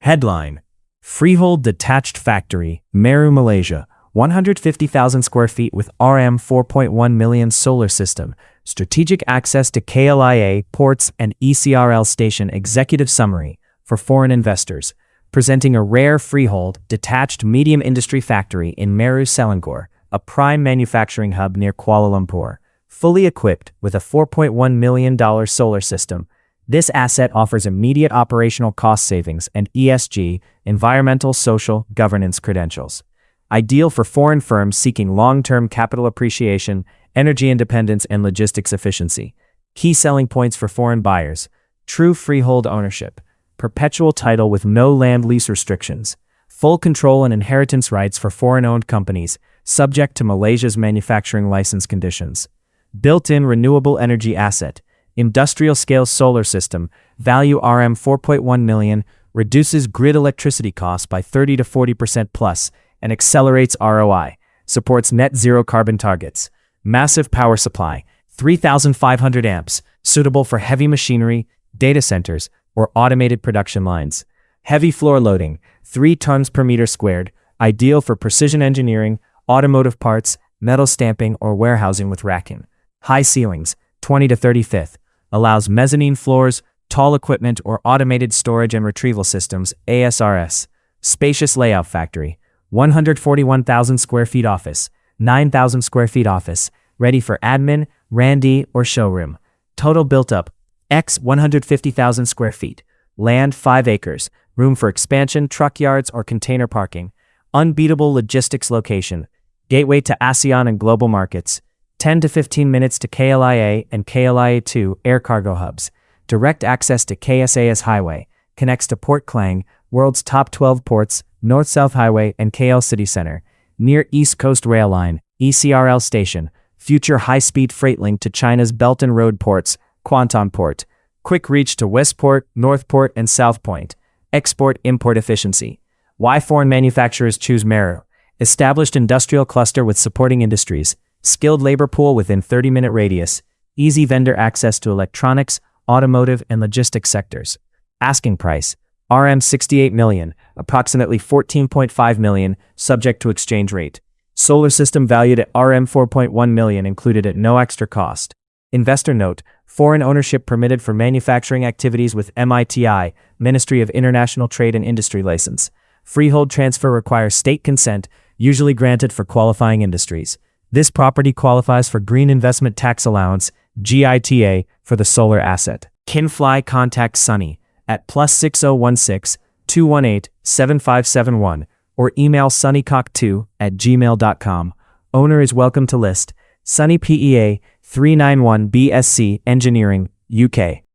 Headline: Freehold Detached Factory, Meru, Malaysia. 150,000 square feet with RM 4.1 million solar system. Strategic access to KLIA, ports, and ECRL station. Executive summary for foreign investors. Presenting a rare freehold, detached medium industry factory in Meru, Selangor, a prime manufacturing hub near Kuala Lumpur. Fully equipped with a $4.1 million solar system, this asset offers immediate operational cost savings and ESG, environmental, social, governance credentials. Ideal for foreign firms seeking long-term capital appreciation, energy independence, and logistics efficiency. Key selling points for foreign buyers: true freehold ownership, perpetual title with no land lease restrictions, full control and inheritance rights for foreign-owned companies, subject to Malaysia's manufacturing license conditions. Built-in renewable energy asset, industrial-scale solar system, value RM 4.1 million, reduces grid electricity costs by 30 to 40% plus, and accelerates ROI, supports net zero carbon targets. Massive power supply, 3,500 amps, suitable for heavy machinery, data centers, or automated production lines. Heavy floor loading, 3 tons per meter squared, ideal for precision engineering, automotive parts, metal stamping, or warehousing with racking. High ceilings, 20 to 30 feet, allows mezzanine floors, tall equipment, or automated storage and retrieval systems, ASRS. Spacious layout factory, 141,000 square feet office, 9,000 square feet office, ready for admin, R&D, or showroom. Total built up, X 150,000 square feet. Land 5 acres, room for expansion, truck yards, or container parking. Unbeatable logistics location, gateway to ASEAN and global markets. 10 to 15 minutes to KLIA and KLIA-2 air cargo hubs. Direct access to KSAS Highway, connects to Port Klang, world's top 12 ports, North-South Highway, and KL City Center. Near East Coast Rail Line, ECRL Station, future high-speed freight link to China's Belt and Road ports, Kuantan Port. Quick reach to Westport, Northport, and South Point. Export-import efficiency. Why foreign manufacturers choose Meru? Established industrial cluster with supporting industries. Skilled labor pool within 30-minute radius. Easy vendor access to electronics, automotive, and logistics sectors. Asking price: RM 68 million, approximately 14.5 million, subject to exchange rate. Solar system valued at RM 4.1 million, included at no extra cost. Investor note: foreign ownership permitted for manufacturing activities with MITI, Ministry of International Trade and Industry license. Freehold transfer requires state consent, usually granted for qualifying industries. This property qualifies for Green Investment Tax Allowance, GITA, for the solar asset. Kinfly contact Sunny at +6016 218 7571 or email sunnycock2@gmail.com. Owner is welcome to list. Sunny PEA 391 BSc Engineering, UK.